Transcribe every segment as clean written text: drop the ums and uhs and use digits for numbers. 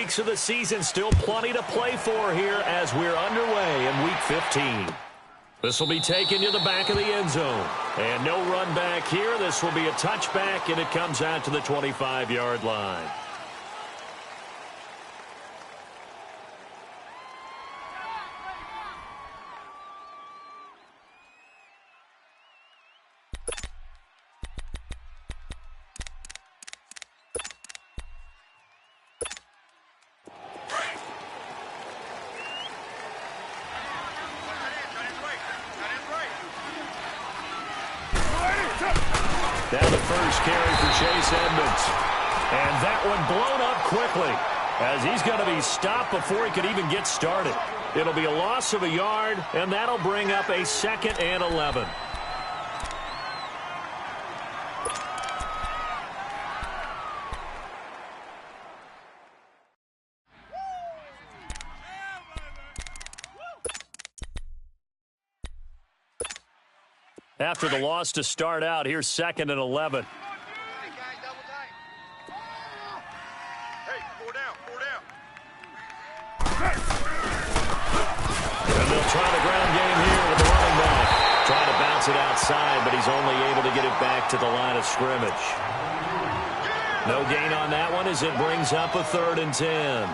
weeks of the season, still plenty to play for here as we're underway in Week 15. This will be taken to the back of the end zone. And no run back here. This will be a touchback, and it comes out to the 25-yard line. Now the first carry for Chase Edmonds. And that one blown up quickly as he's going to be stopped before he could even get started. It'll be a loss of a yard, and that'll bring up a 2nd and 11. After the loss to start out, here's 2nd and 11. And they'll try the ground game here with the running back. Trying to bounce it outside, but he's only able to get it back to the line of scrimmage. No gain on that one as it brings up a 3rd and 10.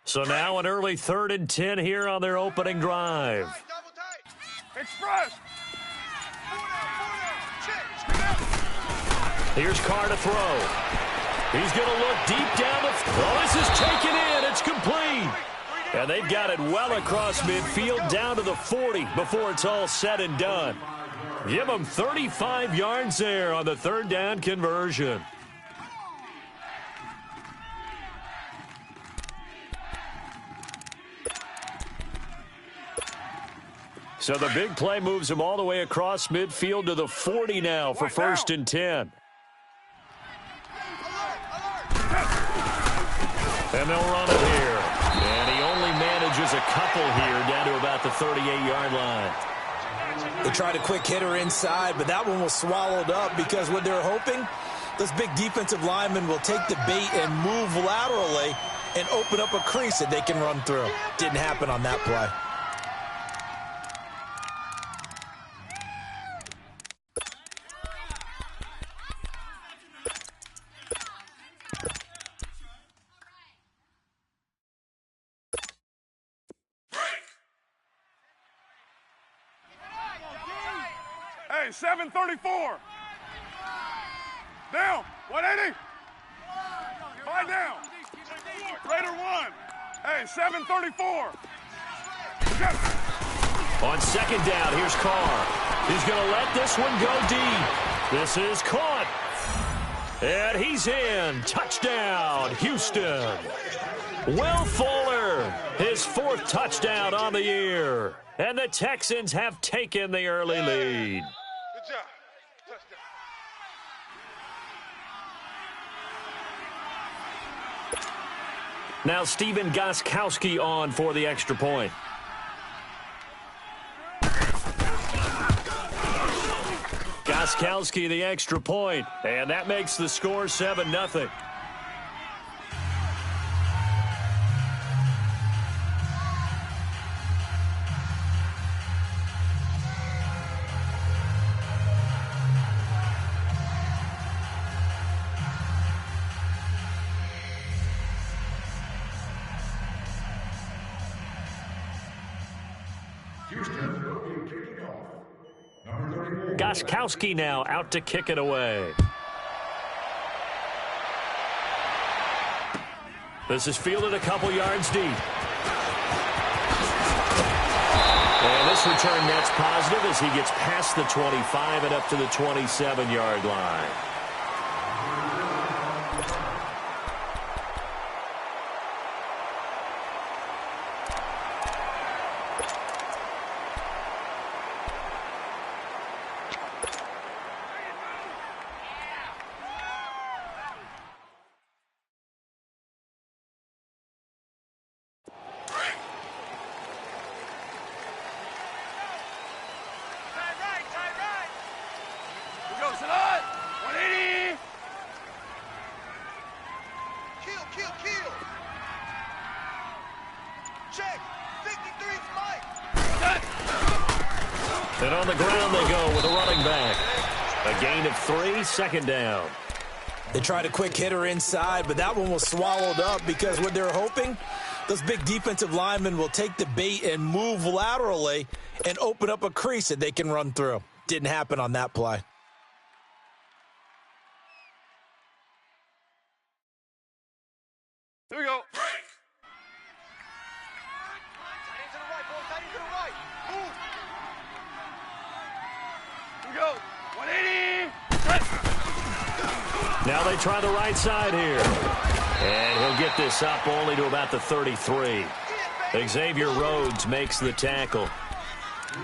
So now an early 3rd and 10 here on their opening drive. Express. Here's Carr to throw. He's going to look deep down the field. Oh, this is taken in. It's complete. And they've got it well across midfield down to the 40 before it's all said and done. Give them 35 yards there on the 3rd down conversion. So the big play moves him all the way across midfield to the 40 now for 1st and 10. And they'll run it here. And he only manages a couple here down to about the 38-yard line. They tried a quick hitter inside, but that one was swallowed up because what they're hoping, those big defensive linemen will take the bait and move laterally and open up a crease that they can run through. Didn't happen on that play. Hey, 734. Down. 180. 5 down. Raider 1. Hey, 734. Yes. On 2nd down, here's Carr. He's going to let this one go deep. This is caught. And he's in. Touchdown, Houston. Will Fuller, his 4th touchdown on the year. And the Texans have taken the early lead. Good job. Touchdown. Now Steven Gostkowski on for the extra point. Gostkowski the extra point, and that makes the score 7-0. Gostkowski now out to kick it away. This is fielded a couple yards deep. And this return net's positive as he gets past the 25 and up to the 27-yard line. Kill. Check. 53 Mike. And on the ground they go with a running back. A gain of 3, second down. They tried a quick hitter inside, but that one was swallowed up because what they're hoping, those big defensive linemen will take the bait and move laterally and open up a crease that they can run through. Didn't happen on that play. Here we go. Tight end to the right, boy. Tight end to the right. Move. Here we go. 180. Now they try the right side here. And he'll get this up only to about the 33. Xavier Rhodes makes the tackle.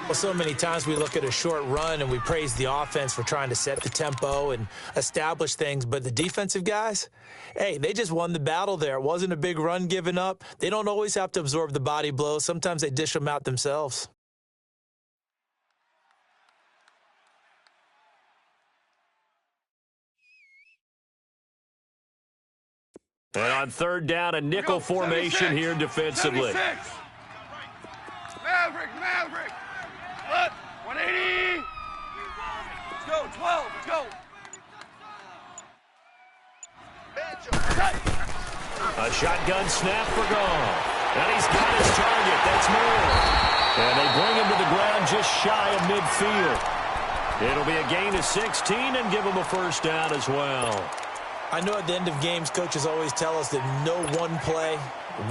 Well, so many times we look at a short run and we praise the offense for trying to set the tempo and establish things, but the defensive guys, hey, they just won the battle there. It wasn't a big run given up. They don't always have to absorb the body blows. Sometimes they dish them out themselves. And on third down, a nickel formation here defensively. 76. Maverick. What? 180. Let's go. 12. Let's go. A shotgun snap for Gall. And he's got his target. That's more. And they bring him to the ground just shy of midfield. It'll be a gain of 16 and give him a first down as well. I know at the end of games, coaches always tell us that no one play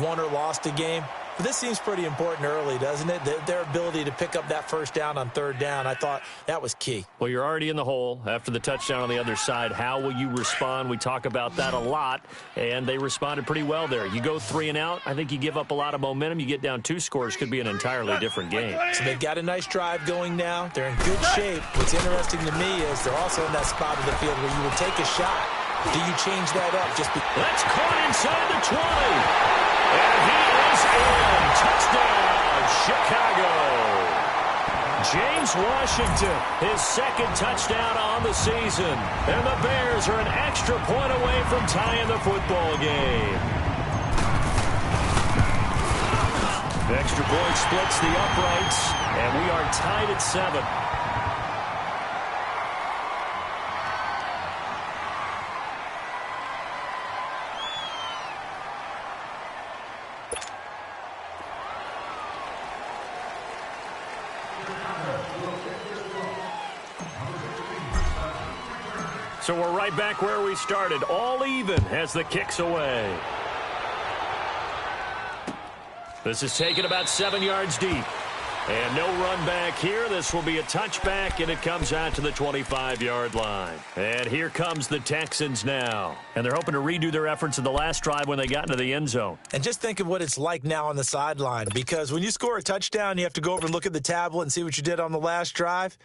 won or lost a game. But this seems pretty important early, doesn't it? Their ability to pick up that first down on third down, I thought that was key. Well, you're already in the hole after the touchdown on the other side. How will you respond? We talk about that a lot, and they responded pretty well there. You go 3 and out, I think you give up a lot of momentum. You get down 2 scores, could be an entirely different game. So they've got a nice drive going now. They're in good shape. What's interesting to me is they're also in that spot of the field where you would take a shot. Do you change that up? That's caught inside the 20. And he is in. Touchdown, Chicago. James Washington, his second touchdown on the season. And the Bears are an extra point away from tying the football game. The extra point splits the uprights, and we are tied at 7. So we're right back where we started, all even as the kick's away. This is taken about 7 yards deep. And no run back here. This will be a touchback, and it comes out to the 25-yard line. And here comes the Texans now. And they're hoping to redo their efforts in the last drive when they got into the end zone. And just think of what it's like now on the sideline, because when you score a touchdown, you have to go over and look at the tablet and see what you did on the last drive.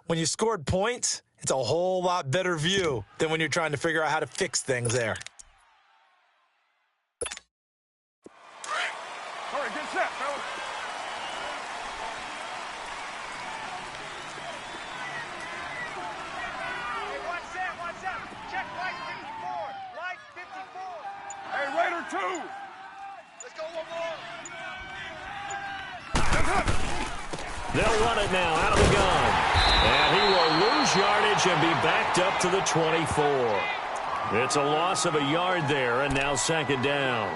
When you scored points, it's a whole lot better view than when you're trying to figure out how to fix things there. All right, get set, fellas. Hey, watch that. Check right 54. Right 54. Hey, Raider 2. Let's go one more. They'll run it now out of the gun. And he will lose yardage and be backed up to the 24. It's a loss of a yard there, and now second down.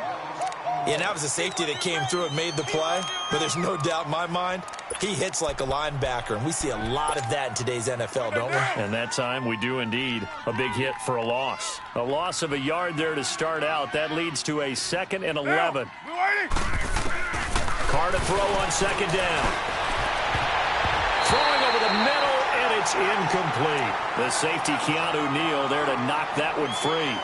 Yeah, and that was a safety that came through and made the play. But there's no doubt in my mind, he hits like a linebacker. And we see a lot of that in today's NFL, don't we? And that time we do indeed. A big hit for a loss. A loss of a yard there to start out. That leads to a 2nd and 11. Carr to throw on second down. Throwing over the middle, and it's incomplete. The safety, Keanu Neal, there to knock that one free.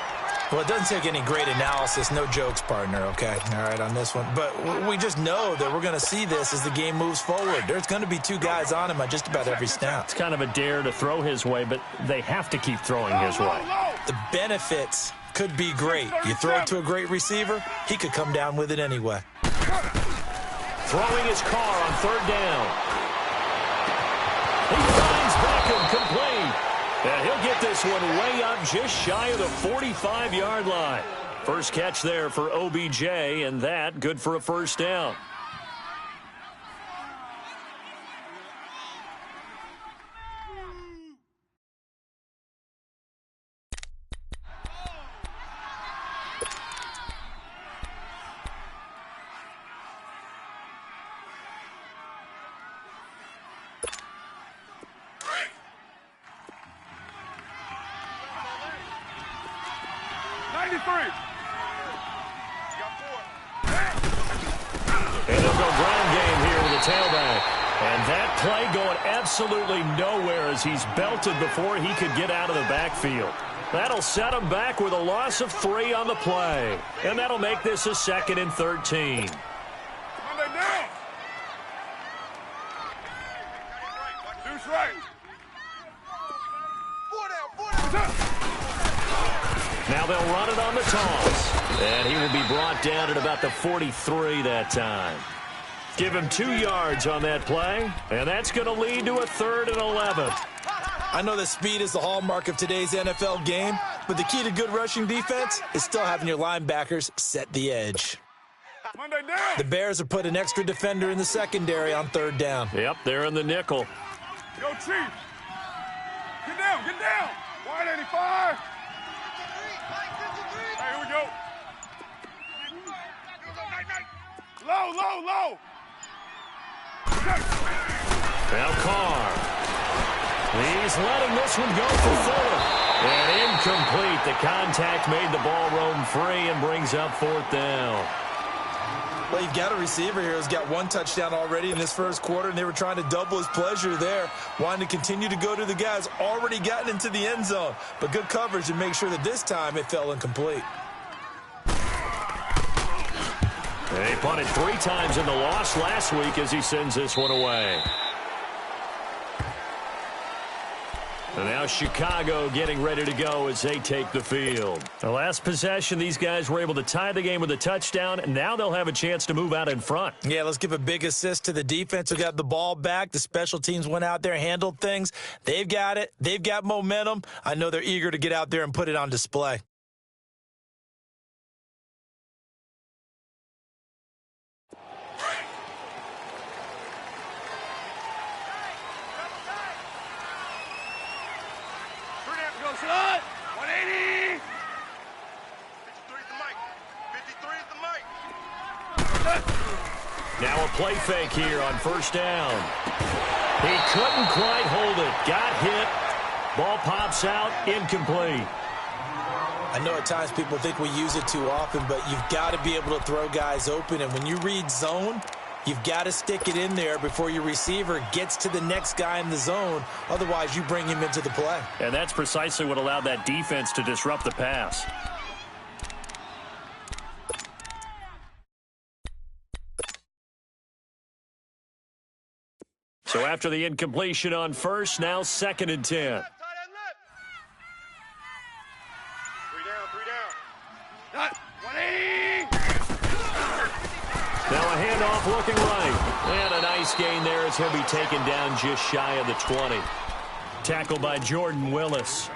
Well, it doesn't take any great analysis. No jokes, partner, okay? All right, on this one. But we just know that we're going to see this as the game moves forward. There's going to be 2 guys on him on just about every snap. It's kind of a dare to throw his way, but they have to keep throwing his way. The benefits could be great. You throw it to a great receiver, he could come down with it anyway. Throwing his Carr on third down. He finds Beckham complete. And he'll get this one way up just shy of the 45-yard line. First catch there for OBJ, and that good for a first down. And they'll go ground game here with the tailback. And that play going absolutely nowhere as he's belted before he could get out of the backfield. That'll set him back with a loss of 3 on the play. And that'll make this a 2nd and 13. Monday down. Deuce right. 4 down. Now they'll run it on the toss. And he will be brought down at about the 43 that time. Give him 2 yards on that play, and that's going to lead to a 3rd and 11. I know that speed is the hallmark of today's NFL game, but the key to good rushing defense is still having your linebackers set the edge. Monday down. The Bears have put an extra defender in the secondary on 3rd down. Yep, they're in the nickel. Go Chiefs. Get down, get down. Wide 85. Hey, here we go. Low, low, low. Now Carr. He's letting this one go for 4. And incomplete. The contact made the ball roam free and brings up 4th down. Well, you've got a receiver here who's got 1 touchdown already in this first quarter, and they were trying to double his pleasure there, wanting to continue to go to the guys already gotten into the end zone. But good coverage to make sure that this time it fell incomplete. They punted 3 times in the loss last week as he sends this one away. And now Chicago getting ready to go as they take the field. The last possession, these guys were able to tie the game with a touchdown, and now they'll have a chance to move out in front. Yeah, let's give a big assist to the defense who got the ball back. The special teams went out there, handled things. They've got it. They've got momentum. I know they're eager to get out there and put it on display. Go slide. 180. 53 is the mic. 53 is the mic. Now a play fake here on 1st down. He couldn't quite hold it. Got hit. Ball pops out. Incomplete. I know at times people think we use it too often, but you've got to be able to throw guys open. And when you read zone, you've got to stick it in there before your receiver gets to the next guy in the zone. Otherwise, you bring him into the play. And that's precisely what allowed that defense to disrupt the pass. So after the incompletion on 1st, now 2nd and 10. 3 down, 3 down. Dot. 180. Now a handoff looking right. And a nice gain there as he'll be taken down just shy of the 20. Tackled by Jordan Willis.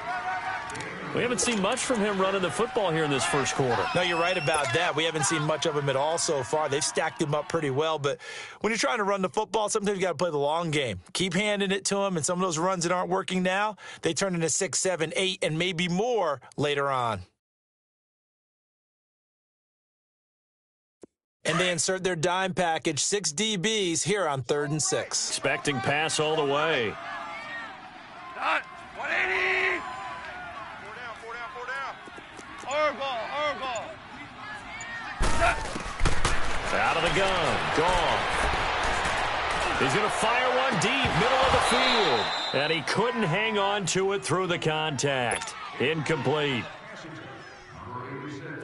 We haven't seen much from him running the football here in this first quarter. No, you're right about that. We haven't seen much of him at all so far. They've stacked him up pretty well. But when you're trying to run the football, sometimes you got to play the long game. Keep handing it to him, and some of those runs that aren't working now, they turn into 6, 7, 8, and maybe more later on. And they insert their dime package, 6 DBs here on 3rd and 6. Expecting pass all the way. Dot. 180. 4 down. Hard ball. Out of the gun. Gone. He's going to fire one deep, middle of the field. And he couldn't hang on to it through the contact. Incomplete.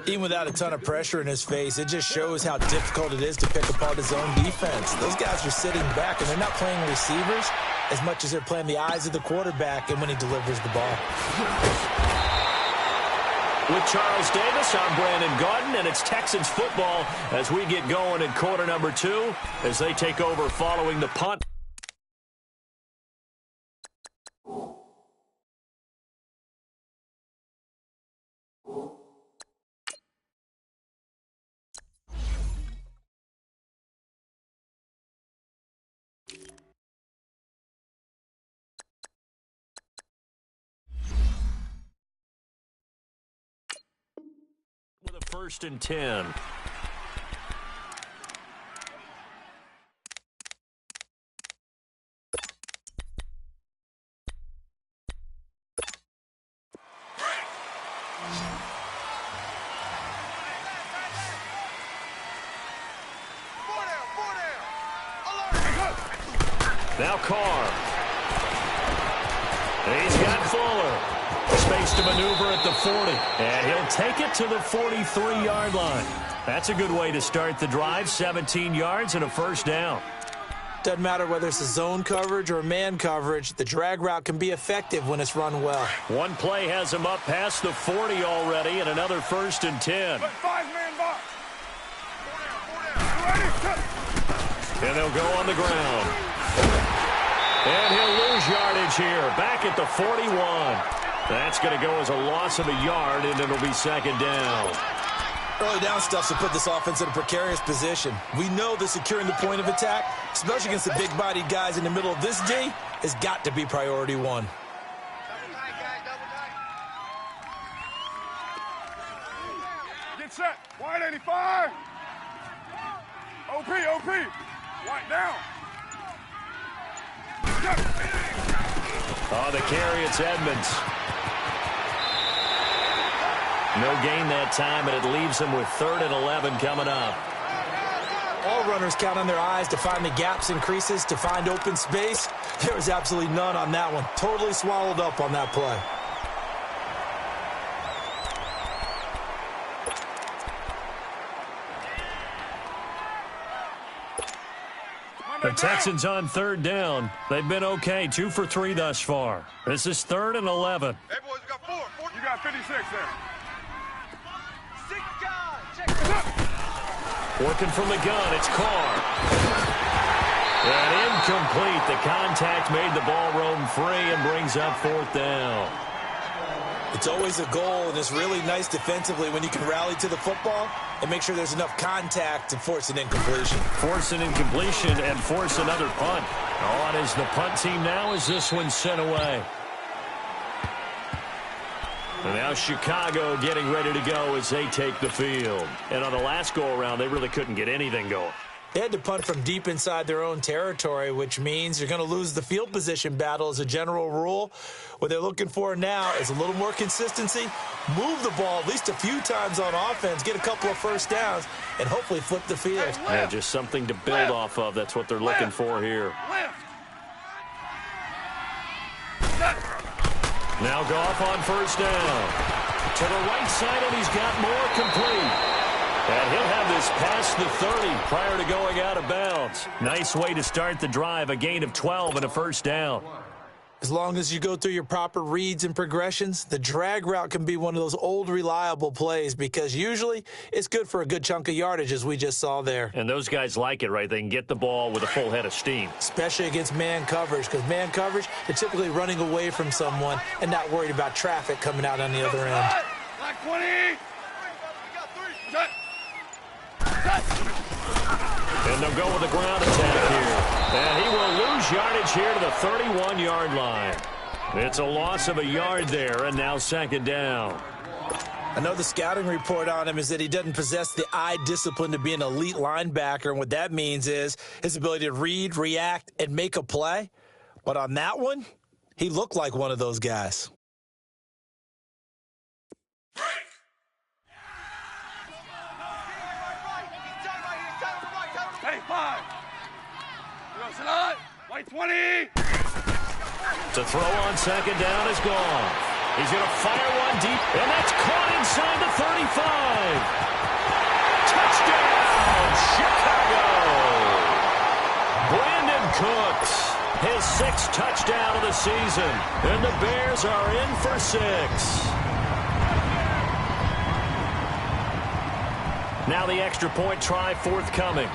Even without a ton of pressure in his face, it just shows how difficult it is to pick apart his own defense. Those guys are sitting back, and they're not playing receivers as much as they're playing the eyes of the quarterback and when he delivers the ball. With Charles Davis, I'm Brandon Garden, and it's Texans football as we get going in quarter number 2 as they take over following the punt. 1st and 10. Now Carr. He's got Fuller. Space to maneuver at the 40. And he'll take it to the 43-yard line. That's a good way to start the drive. 17 yards and a first down. Doesn't matter whether it's a zone coverage or man coverage. The drag route can be effective when it's run well. One play has him up past the 40 already and another 1st and 10. Five-man box. And they'll go on the ground. And he'll lose yardage here. Back at the 41. That's going to go as a loss of a yard, and it'll be 2nd down. Early down stuff to put this offense in a precarious position. We know that securing the point of attack, especially against the big-bodied guys in the middle of this D, has got to be priority one. Double tight, guys, double tight. Get set. Wide 85. OP. Wide down. Oh, the carry, it's Edmonds. No gain that time, and it leaves them with 3rd and 11 coming up. All runners count on their eyes to find the gaps and creases, to find open space. There was absolutely none on that one. Totally swallowed up on that play. The Texans on 3rd down. They've been okay, 2 for 3 thus far. This is 3rd and 11. Hey, boys, we got 4. You got 56 there. 6 guys. Check it out. Working from the gun, it's Carr. And incomplete. The contact made the ball roam free and brings up 4th down. It's always a goal, and it's really nice defensively when you can rally to the football and make sure there's enough contact to force an incompletion. Force an incompletion and force another punt. On is the punt team now as this one's sent away. And now Chicago getting ready to go as they take the field. And on the last go-around, they really couldn't get anything going. They had to punt from deep inside their own territory, which means you're going to lose the field position battle as a general rule. What they're looking for now is a little more consistency, move the ball at least a few times on offense, get a couple of first downs, and hopefully flip the field. Yeah, just something to build off of. That's what they're looking for here. Now Goff on 1st down. To the right side, and he's got more complete. And he'll have this past the 30 prior to going out of bounds. Nice way to start the drive, a gain of 12 and a first down. As long as you go through your proper reads and progressions, the drag route can be one of those old reliable plays because usually it's good for a good chunk of yardage, as we just saw there. And those guys like it, right? They can get the ball with a full head of steam. Especially against man coverage, because man coverage, they're typically running away from someone and not worried about traffic coming out on the other end. Like 20. And they'll go with the ground attack here. And he will lose yardage here to the 31-yard line. It's a loss of a yard there, and now 2nd down. I know the scouting report on him is that he doesn't possess the eye discipline to be an elite linebacker, and what that means is his ability to read, react, and make a play. But on that one, he looked like one of those guys. Hey, 5. White 20. To throw on 2nd down is gone. He's going to fire one deep, and that's caught inside the 35. Touchdown, Chicago. Brandon Cooks, his 6th touchdown of the season, and the Bears are in for 6. Now the extra point try forthcoming.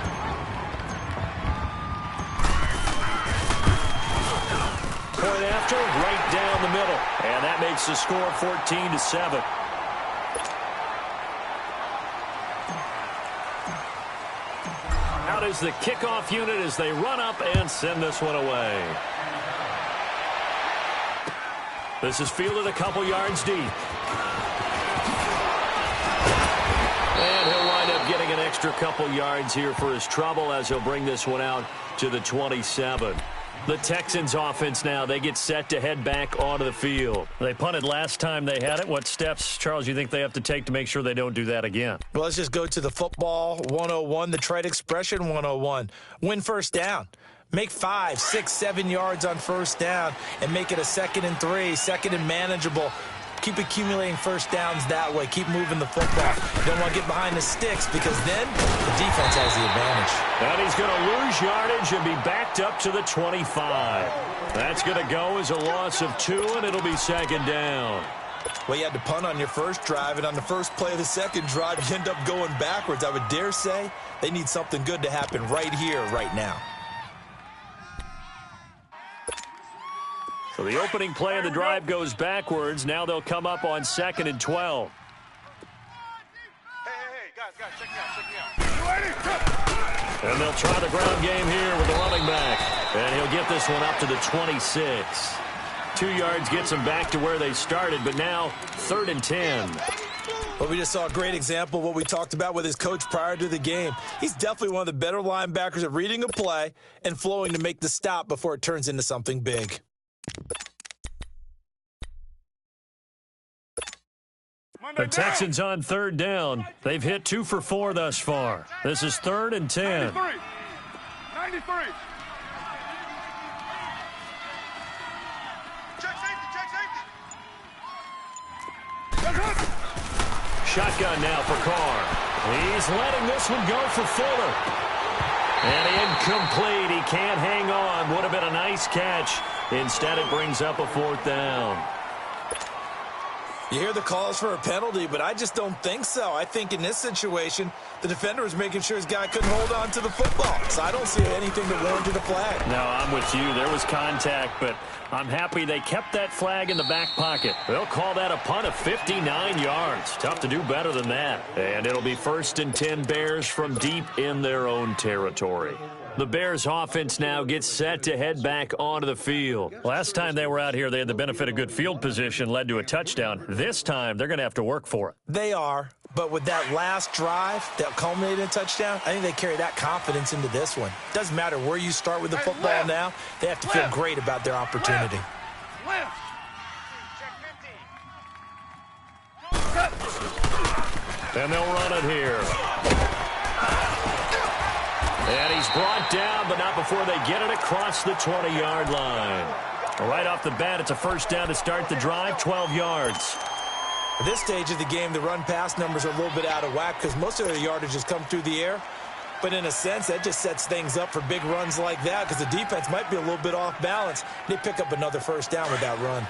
Point after, right down the middle. And that makes the score 14-7. Out is the kickoff unit as they run up and send this one away. This is fielded a couple yards deep. And he'll wind up getting an extra couple yards here for his trouble as he'll bring this one out to the 27. The Texans offense now, they get set to head back onto the field. They punted last time they had it. What steps, Charles, you think they have to take to make sure they don't do that again? Well, let's just go to the football 101, the trade expression 101. Win first down. Make 5, 6, 7 yards on first down and make it a 2nd and 3, 2nd and manageable. Keep accumulating first downs that way. Keep moving the football. You don't want to get behind the sticks because then the defense has the advantage. And he's going to lose yardage and be backed up to the 25. That's going to go as a loss of 2, and it'll be 2nd down. Well, you had to punt on your first drive, and on the first play of the second drive, you end up going backwards. I would dare say they need something good to happen right here, right now. So the opening play of the drive goes backwards. Now they'll come up on 2nd and 12. Hey, guys, check me out. And they'll try the ground game here with the running back. And he'll get this one up to the 26. 2 yards gets them back to where they started, but now 3rd and 10. Well, we just saw a great example of what we talked about with his coach prior to the game. He's definitely one of the better linebackers at reading a play and flowing to make the stop before it turns into something big. The Texans on 3rd down. They've hit 2 for 4 thus far. This is 3rd and 10. 93. Check safety. Shotgun now for Carr. He's letting this one go for Fuller. And incomplete. He can't hang on. Would have been a nice catch. Instead, it brings up a 4th down. You hear the calls for a penalty, but I just don't think so. I think in this situation, the defender was making sure his guy couldn't hold on to the football. So I don't see anything that warranted a flag. No, I'm with you. There was contact, but I'm happy they kept that flag in the back pocket. They'll call that a punt of 59 yards. Tough to do better than that. And it'll be 1st and 10 Bears from deep in their own territory. The Bears offense now gets set to head back onto the field. Last time they were out here, they had the benefit of good field position, led to a touchdown. This time, they're going to have to work for it. They are, but with that last drive that culminated in a touchdown, I think they carry that confidence into this one. Doesn't matter where you start with the football now, they have to feel great about their opportunity. And they'll run it here. And he's brought down, but not before they get it across the 20-yard line. Right off the bat, it's a 1st down to start the drive, 12 yards. At this stage of the game, the run-pass numbers are a little bit out of whack because most of their yardage has come through the air. But in a sense, that just sets things up for big runs like that because the defense might be a little bit off balance. They pick up another 1st down with that run.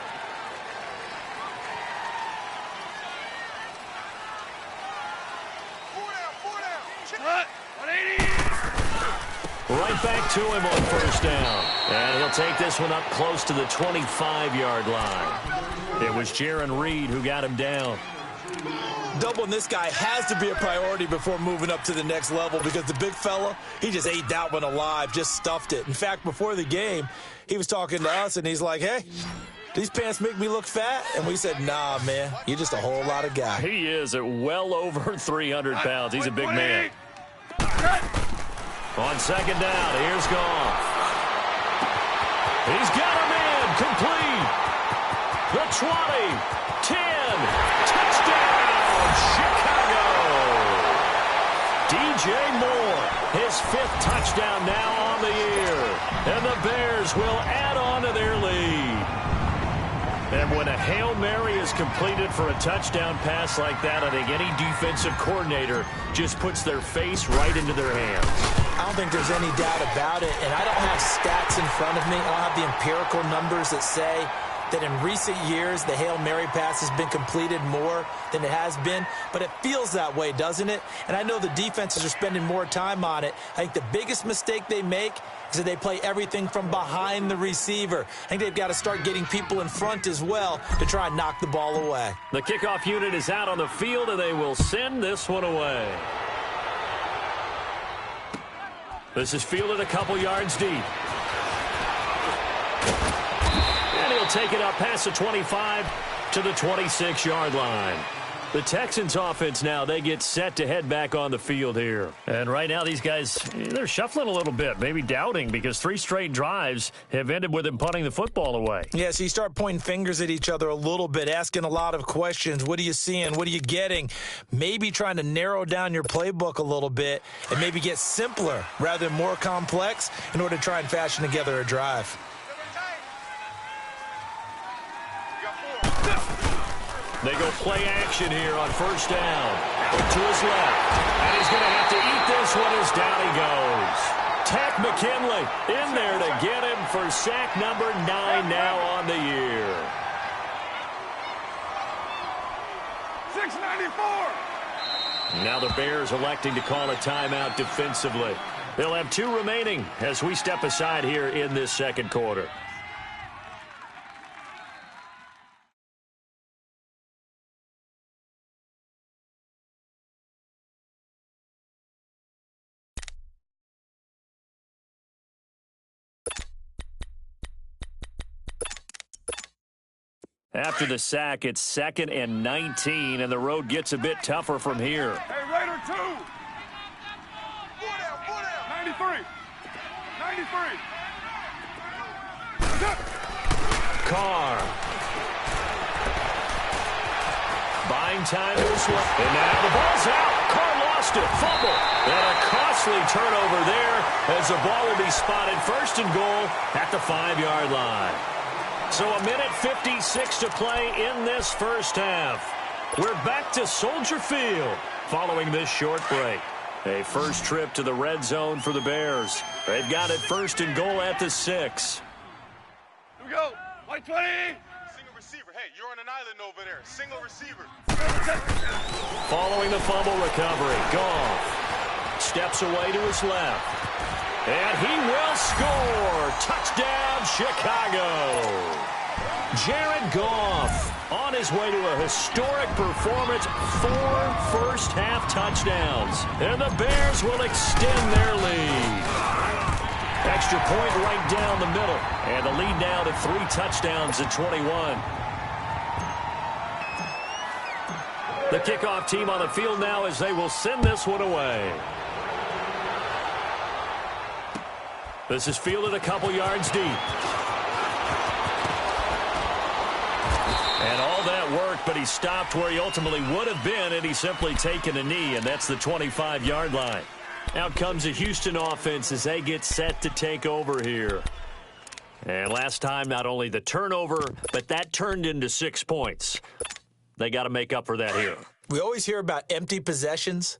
Right back to him on 1st down. And he'll take this one up close to the 25-yard line. It was Jaron Reed who got him down. Doubling this guy has to be a priority before moving up to the next level because the big fella, he just ate that one alive, just stuffed it. In fact, before the game, he was talking to us, and he's like, hey, these pants make me look fat? And we said, nah, man, you're just a whole lot of guy. He is at well over 300 pounds. He's a big man. On 2nd down, here's Goff. He's got him in, complete. The 20, 10, touchdown, Chicago. DJ Moore, his 5th touchdown now on the year. And the Bears will add on to their lead. And when a Hail Mary is completed for a touchdown pass like that, I think any defensive coordinator just puts their face right into their hands. I don't think there's any doubt about it, and I don't have stats in front of me. I don't have the empirical numbers that say that in recent years the Hail Mary pass has been completed more than it has been, but it feels that way, doesn't it? And I know the defenses are spending more time on it. I think the biggest mistake they make is that they play everything from behind the receiver. I think they've got to start getting people in front as well to try and knock the ball away. The kickoff unit is out on the field, and they will send this one away. This is fielded a couple yards deep. And he'll take it up past the 25 to the 26-yard line. The Texans offense now, they get set to head back on the field here. And right now these guys, they're shuffling a little bit, maybe doubting, because 3 straight drives have ended with them punting the football away. Yeah, so you start pointing fingers at each other a little bit, asking a lot of questions. What are you seeing? What are you getting? Maybe trying to narrow down your playbook a little bit and maybe get simpler rather than more complex in order to try and fashion together a drive. They go play action here on first down. Out to his left. And he's going to have to eat this one as down he goes. Tack McKinley in there to get him for sack number 9 now on the year. 694. Now the Bears electing to call a timeout defensively. They'll have 2 remaining as we step aside here in this second quarter. After the sack, it's 2nd and 19, and the road gets a bit tougher from here. Hey, Raider 2. 93. 93. Carr. Buying time to his left. And now the ball's out. Carr lost it. Fumble. And a costly turnover there as the ball will be spotted first and goal at the 5-yard line. So a minute 56 to play in this first half. We're back to Soldier Field following this short break. A first trip to the red zone for the Bears. They've got it first and goal at the 6. Here we go. White 20. Single receiver. Hey, you're on an island over there. Single receiver. Following the fumble recovery, Goff steps away to his left. And he will score. Touchdown, Chicago. Jared Goff on his way to a historic performance. 4 first-half touchdowns. And the Bears will extend their lead. Extra point right down the middle. And the lead now to 3 touchdowns at 21. The kickoff team on the field now as they will send this one away. This is fielded a couple yards deep. And all that work, but he stopped where he ultimately would have been had he simply taken a knee, and that's the 25-yard line. Out comes the Houston offense as they get set to take over here. And last time, not only the turnover, but that turned into 6 points. They got to make up for that here. We always hear about empty possessions,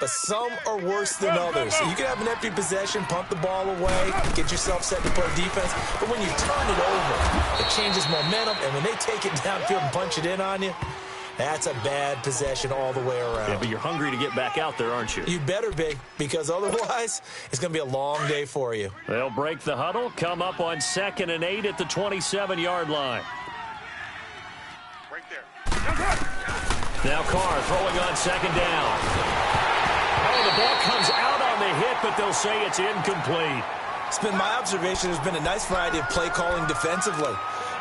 but some are worse than others. So you can have an empty possession, pump the ball away, get yourself set to play defense, but when you turn it over, it changes momentum, and when they take it downfield and punch it in on you, that's a bad possession all the way around. Yeah, but you're hungry to get back out there, aren't you? You better be, because otherwise it's going to be a long day for you. They'll break the huddle, come up on 2nd and 8 at the 27-yard line. Right there. Now Carr throwing on 2nd down. Oh, the ball comes out on the hit, but they'll say it's incomplete. It's been my observation there's been a nice variety of play calling defensively.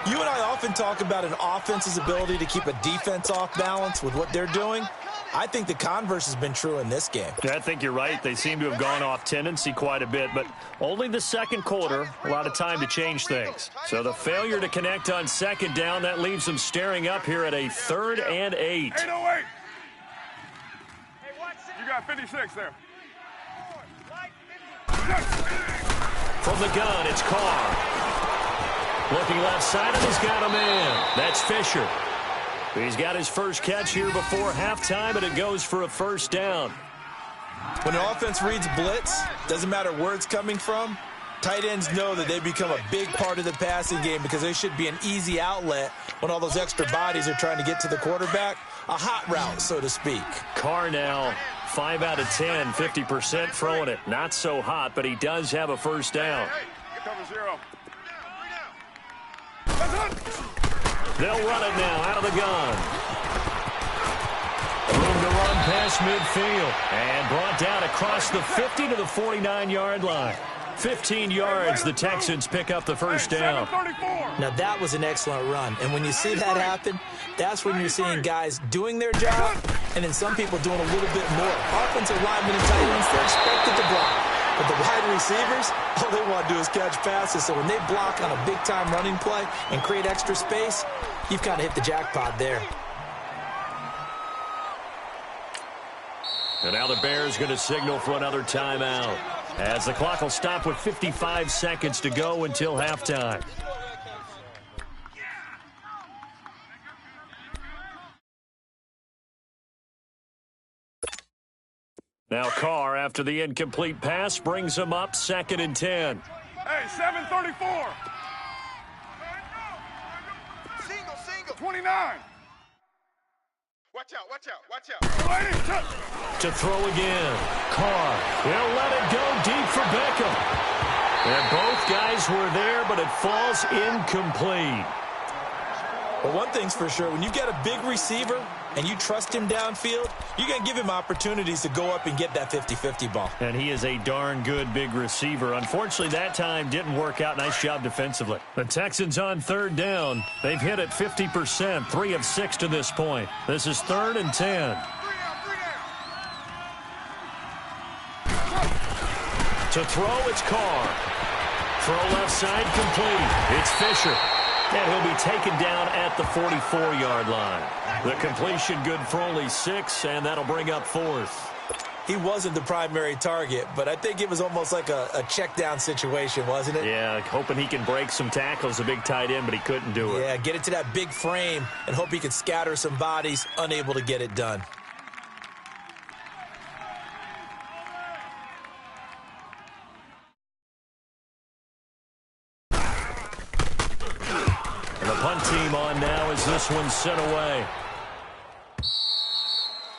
You and I often talk about an offense's ability to keep a defense off balance with what they're doing. I think the converse has been true in this game. Yeah, I think you're right. They seem to have gone off tendency quite a bit, but only the second quarter, a lot of time to change things. So the failure to connect on 2nd down, that leaves them staring up here at a 3rd and 8. 808. You got 56 there. From the gun, it's Carr. Looking left side, and he's got a man. That's Fisher. He's got his first catch here before halftime, and it goes for a first down. When an offense reads blitz, doesn't matter where it's coming from, tight ends know that they become a big part of the passing game because they should be an easy outlet when all those extra bodies are trying to get to the quarterback. A hot route, so to speak. Carr now 5 out of 10, 50% throwing it. Not so hot, but he does have a first down. Cover 0. They'll run it now out of the gun. Room to run past midfield. And brought down across the 50 to the 49-yard line. 15 yards, the Texans pick up the first down. 734. Now, that was an excellent run. And when you see that happen, that's when you're seeing guys doing their job and then some people doing a little bit more. Offensive linemen and tight ends, they're expected to block. But the wide receivers, all they want to do is catch passes. So when they block on a big-time running play and create extra space, you've kind of hit the jackpot there. And now the Bears going to signal for another timeout, as the clock will stop with 55 seconds to go until halftime. Now Carr, after the incomplete pass, brings him up 2nd and 10. Hey, 734. Single. 29. Watch out, watch out, watch out. To throw again. Carr, he'll let it go deep for Beckham. And both guys were there, but it falls incomplete. But one thing's for sure, when you get a big receiver and you trust him downfield, you're going to give him opportunities to go up and get that 50-50 ball. And he is a darn good big receiver. Unfortunately, that time didn't work out. Nice job defensively. The Texans on 3rd down. They've hit it 50%, 3 of 6 to this point. This is 3rd and 10. To throw, it's Carr. Throw left side complete. It's Fisher. And he'll be taken down at the 44-yard line. The completion good for only 6, and that'll bring up 4th. He wasn't the primary target, but I think it was almost like a check down situation, wasn't it? Yeah, hoping he can break some tackles, a big tight end, but he couldn't do it. Yeah, get it to that big frame and hope he can scatter some bodies, unable to get it done. Punt team on now as this one's sent away.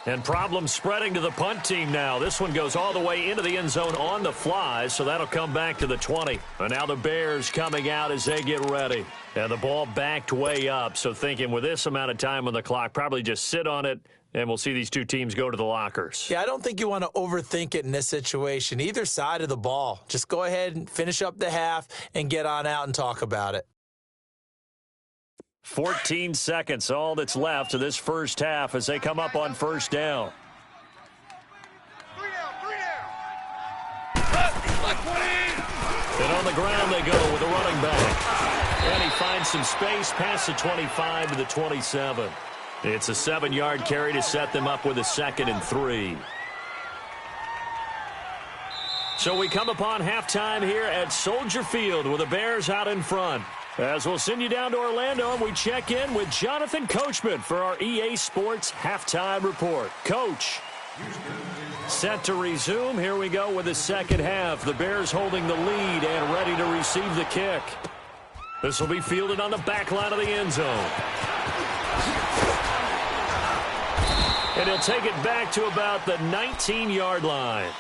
And problems spreading to the punt team now. This one goes all the way into the end zone on the fly, so that'll come back to the 20. And now the Bears coming out as they get ready. And the ball backed way up, so thinking with this amount of time on the clock, probably just sit on it, and we'll see these two teams go to the lockers. Yeah, I don't think you want to overthink it in this situation. Either side of the ball. Just go ahead and finish up the half and get on out and talk about it. 14 seconds, all that's left of this first half as they come up on 1st down. 3 down. And on the ground they go with a running back. And he finds some space past the 25 to the 27. It's a 7-yard carry to set them up with a 2nd and 3. So we come upon halftime here at Soldier Field with the Bears out in front. As we'll send you down to Orlando, and we check in with Jonathan Coachman for our EA Sports Halftime Report. Coach, set to resume. Here we go with the second half. The Bears holding the lead and ready to receive the kick. This will be fielded on the back line of the end zone. And he'll take it back to about the 19-yard line.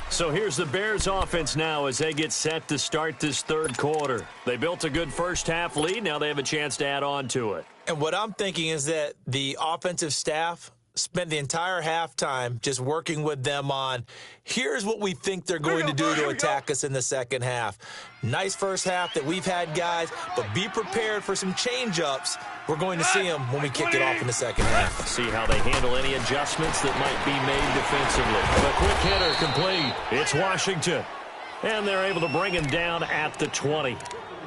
So here's the Bears offense now as they get set to start this 3rd quarter. They built a good first half lead. Now they have a chance to add on to it. And what I'm thinking is that the offensive staff spent the entire halftime just working with them on, here's what we think they're going to do to attack us in the second half. Nice first half that we've had, guys, but be prepared for some change-ups. We're going to see them when we kick it off in the second half. See how they handle any adjustments that might be made defensively. The quick hitter complete. It's Washington. And they're able to bring him down at the 20.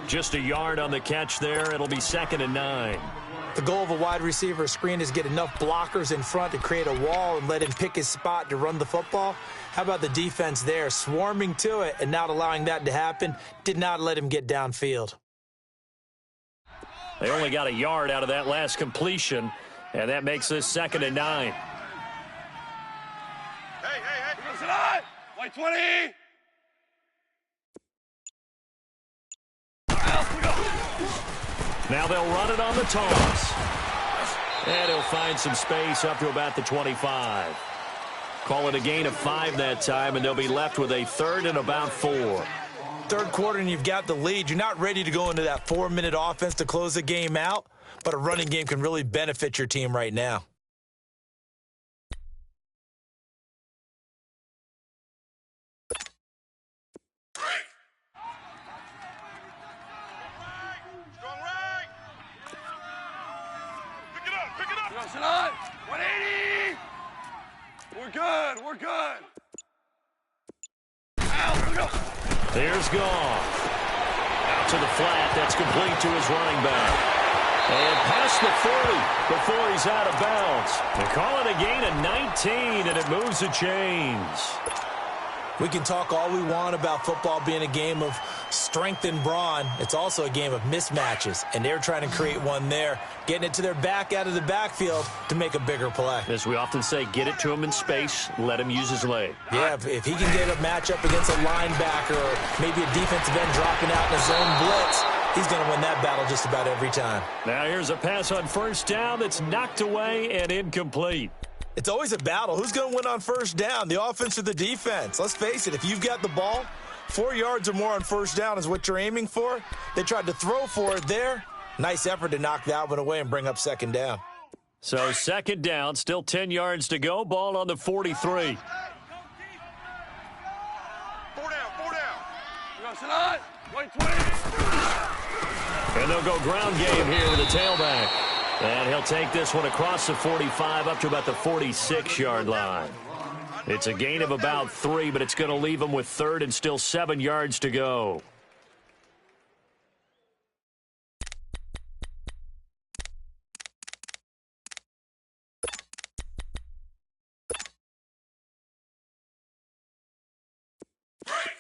Just a yard on the catch there. It'll be 2nd and 9. The goal of a wide receiver screen is get enough blockers in front to create a wall and let him pick his spot to run the football. How about the defense there, swarming to it and not allowing that to happen? Did not let him get downfield. They only got a yard out of that last completion, and that makes this 2nd and 9. Hey, hey, hey. Listen on. Play 20. Now they'll run it on the toss. And he'll find some space up to about the 25. Call it a gain of 5 that time, and they'll be left with a 3rd and about 4. Third quarter and you've got the lead. You're not ready to go into that 4-minute offense to close the game out, but a running game can really benefit your team right now. There's Goff. Out to the flat. That's complete to his running back. And past the 40 before he's out of bounds. They call it a gain of 19, and it moves the chains. We can talk all we want about football being a game of strength and brawn. It's also a game of mismatches, and they're trying to create one there, getting it to their back out of the backfield to make a bigger play. As we often say, get it to him in space, let him use his leg. Yeah, if he can get a matchup against a linebacker or maybe a defensive end dropping out in a zone blitz, he's going to win that battle just about every time. Now here's a pass on first down that's knocked away and incomplete. It's always a battle. Who's going to win on first down, the offense or the defense? Let's face it, if you've got the ball, 4 yards or more on first down is what you're aiming for. They tried to throw for it there. Nice effort to knock that one away and bring up second down. So second down, still 10 yards to go. Ball on the 43. 4 down, 4 down. You got Sanad, 120. And they'll go ground game here with the tailback. And he'll take this one across the 45 up to about the 46-yard line. It's a gain of about 3, but it's going to leave him with third and still 7 yards to go.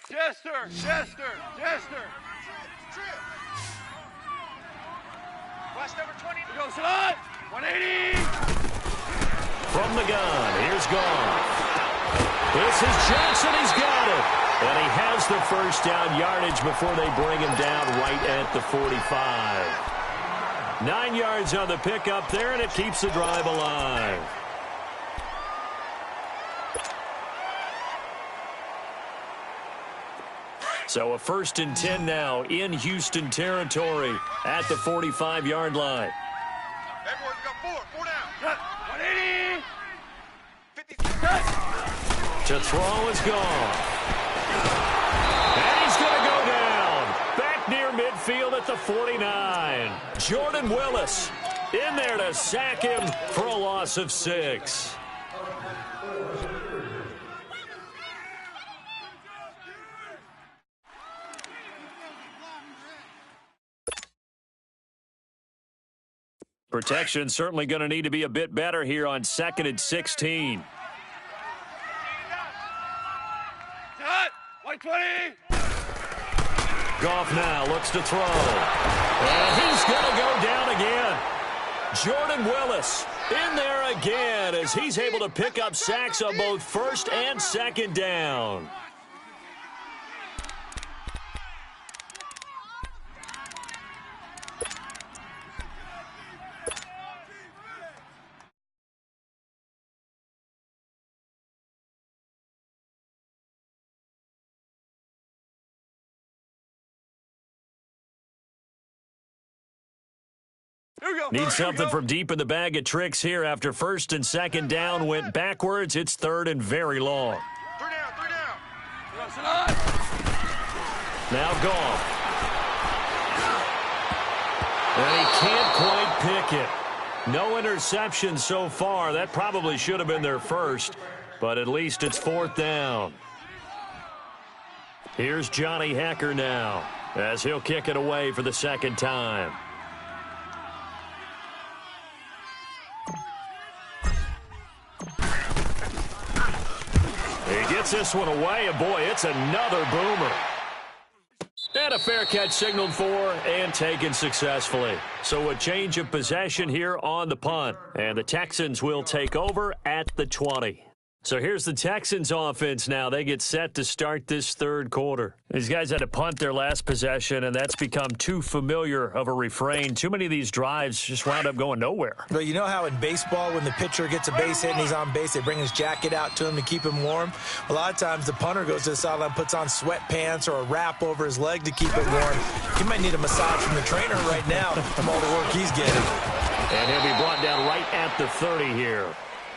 Jester. Watch number 20. You go Sanad, 180. From the gun, here's Goff. This is Johnson, he's got it. And he has the first down yardage before they bring him down right at the 45. 9 yards on the pickup there, and it keeps the drive alive. So a 1st and 10 now in Houston territory at the 45-yard line. Edwards got 4 down. 180. 56. To throw is gone. And he's going to go down. Back near midfield at the 49. Jordan Willis in there to sack him for a loss of 6. Protection certainly going to need to be a bit better here on 2nd and 16. 120. Goff now looks to throw. And he's going to go down again. Jordan Willis in there again as he's able to pick up sacks on both 1st and 2nd down. Need something from deep in the bag of tricks here after 1st and 2nd down went backwards. It's 3rd and very long. 3 down, 3 down. You go Sanad. Now Goff. And he can't quite pick it. No interception so far. That probably should have been their first, but at least it's 4th down. Here's Johnny Hecker now as he'll kick it away for the 2nd time. He gets this one away, and boy, it's another boomer. And a fair catch signaled for and taken successfully. So a change of possession here on the punt. And the Texans will take over at the 20. So here's the Texans offense now. They get set to start this 3rd quarter. These guys had to punt their last possession, and that's become too familiar of a refrain. Too many of these drives just wound up going nowhere. But you know how in baseball, when the pitcher gets a base hit and he's on base, they bring his jacket out to him to keep him warm? A lot of times the punter goes to the sideline, puts on sweatpants or a wrap over his leg to keep it warm. He might need a massage from the trainer right now from all the work he's getting. And he'll be brought down right at the 30 here.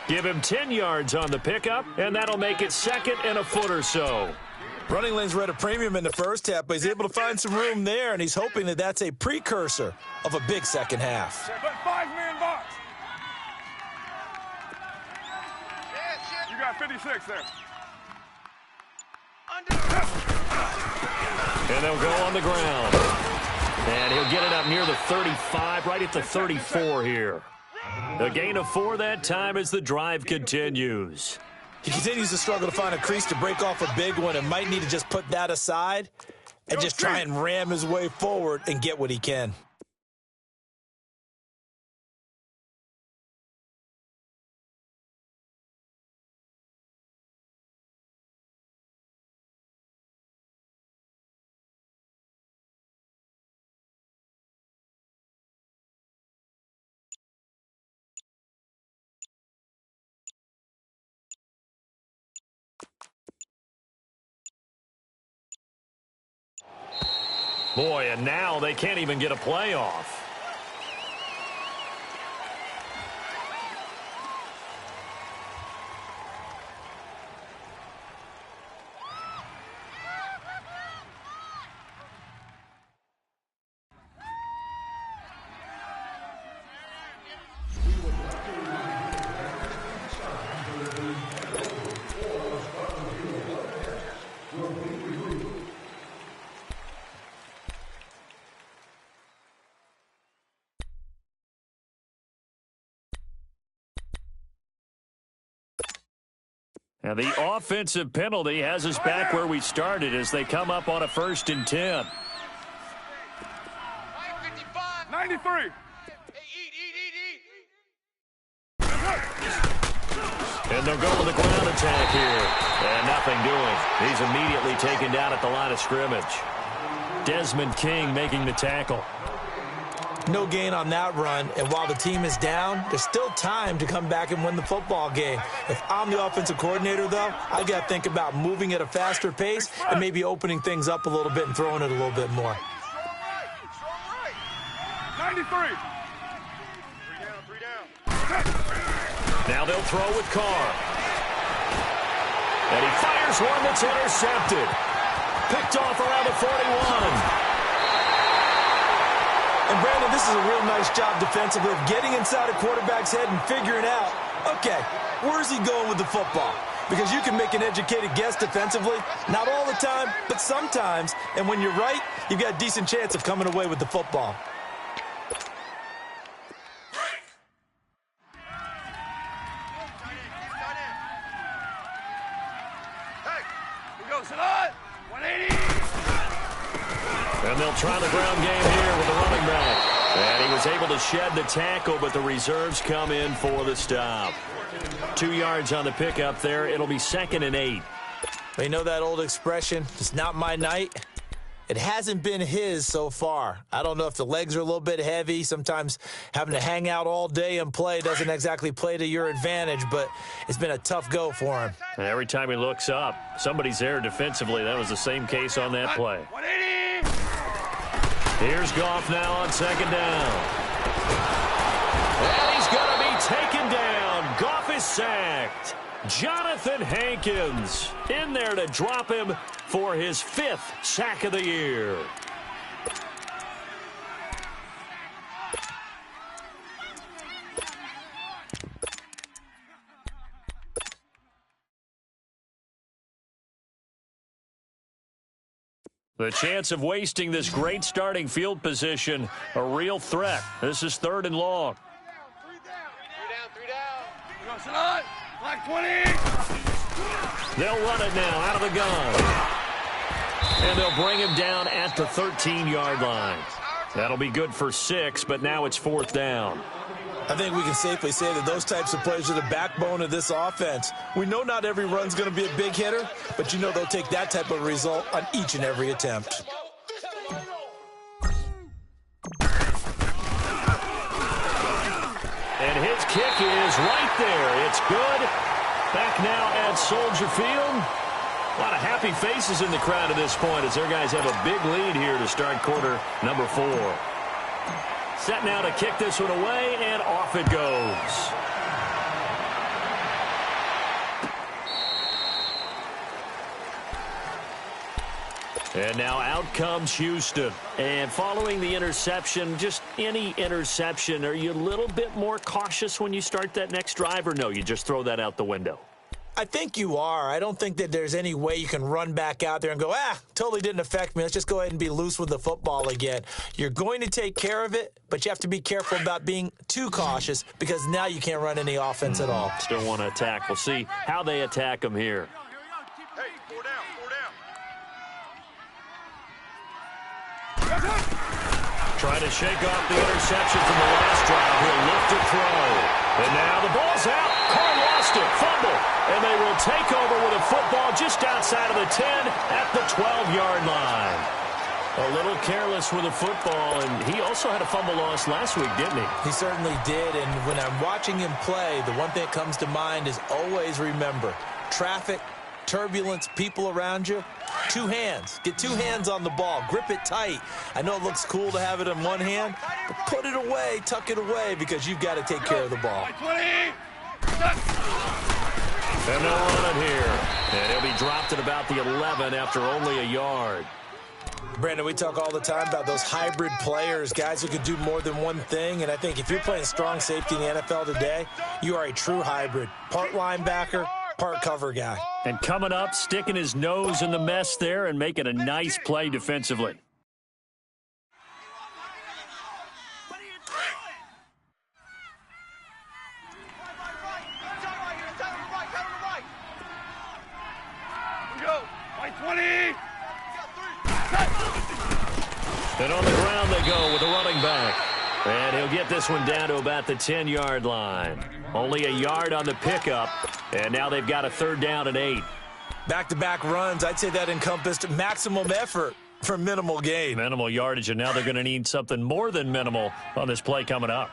Give him 10 yards on the pickup, and that'll make it 2nd and a foot or so. Running lanes were at a premium in the first half, but he's able to find some room there, and he's hoping that that's a precursor of a big second half. Put 5-man box. You got 56 there. Under. And they'll go on the ground. And he'll get it up near the 35, right at the 34 here. A gain of 4 that time as the drive continues. He continues to struggle to find a crease to break off a big one and might need to just put that aside and just try and ram his way forward and get what he can. Boy, and now they can't even get a playoff. Now the offensive penalty has us back where we started as they come up on a 1st and 10. 93. Hey, eat. And they'll go with the ground attack here. And nothing doing. He's immediately taken down at the line of scrimmage. Desmond King making the tackle. No gain on that run, and while the team is down, there's still time to come back and win the football game. If I'm the offensive coordinator, though, I got to think about moving at a faster pace and maybe opening things up a little bit and throwing it a little bit more. 93. 3 down. Now they'll throw with Carr. And he fires one that's intercepted. Picked off around the 41. And, Brandon, this is a real nice job defensively of getting inside a quarterback's head and figuring out, okay, where's he going with the football? Because you can make an educated guess defensively, not all the time, but sometimes. And when you're right, you've got a decent chance of coming away with the football. And they'll try the ground game here with the running back. And he was able to shed the tackle, but the reserves come in for the stop. 2 yards on the pickup there. It'll be 2nd and 8. Well, you know that old expression, it's not my night? It hasn't been his so far. I don't know if the legs are a little bit heavy. Sometimes having to hang out all day and play doesn't exactly play to your advantage, but it's been a tough go for him. And every time he looks up, somebody's there defensively. That was the same case on that play. 180. Here's Goff now on 2nd down. And he's going to be taken down. Goff is sacked. Jonathan Hankins in there to drop him for his 5th sack of the year. The chance of wasting this great starting field position, a real threat. This is 3rd and long. 3 down. Cross it on. Black 20. They'll run it now out of the gun. And they'll bring him down at the 13-yard line. That'll be good for 6, but now it's 4th down. I think we can safely say that those types of plays are the backbone of this offense. We know not every run's going to be a big hitter, but you know they'll take that type of result on each and every attempt. And his kick is right there. It's good. Back now at Soldier Field. A lot of happy faces in the crowd at this point as their guys have a big lead here to start quarter number 4. Set now to kick this one away, and off it goes. And now out comes Houston. And following the interception, just any interception, are you a little bit more cautious when you start that next drive, or no, you just throw that out the window? I think you are. I don't think that there's any way you can run back out there and go, totally didn't affect me. Let's just go ahead and be loose with the football again. You're going to take care of it, but you have to be careful about being too cautious because now you can't run any offense at all. Still want to attack. We'll see how they attack them here. Hey, 4 down, 4 down. Trying to shake off the interception from the last drive. He'll lift it, throw. And now the ball's out. Carr lost it. Fumble. And they will take over with a football just outside of the 10 at the 12-yard line. A little careless with the football, and he also had a fumble loss last week, didn't he? He certainly did, and when I'm watching him play, the one thing that comes to mind is always remember, traffic, turbulence, people around you, 2 hands. Get 2 hands on the ball. Grip it tight. I know it looks cool to have it in one hand, but put it away, tuck it away, because you've got to take care of the ball. And they'll run it here. And he'll be dropped at about the 11 after only a yard. Brandon, we talk all the time about those hybrid players, guys who can do more than one thing, and I think if you're playing strong safety in the NFL today, you are a true hybrid. Part linebacker, part cover guy. And coming up, sticking his nose in the mess there and making a nice play defensively. And on the ground they go with the running back. And he'll get this one down to about the 10-yard line. Only a yard on the pickup, and now they've got a 3rd down and 8. Back-to-back runs, I'd say that encompassed maximum effort for minimal gain. Minimal yardage, and now they're going to need something more than minimal on this play coming up.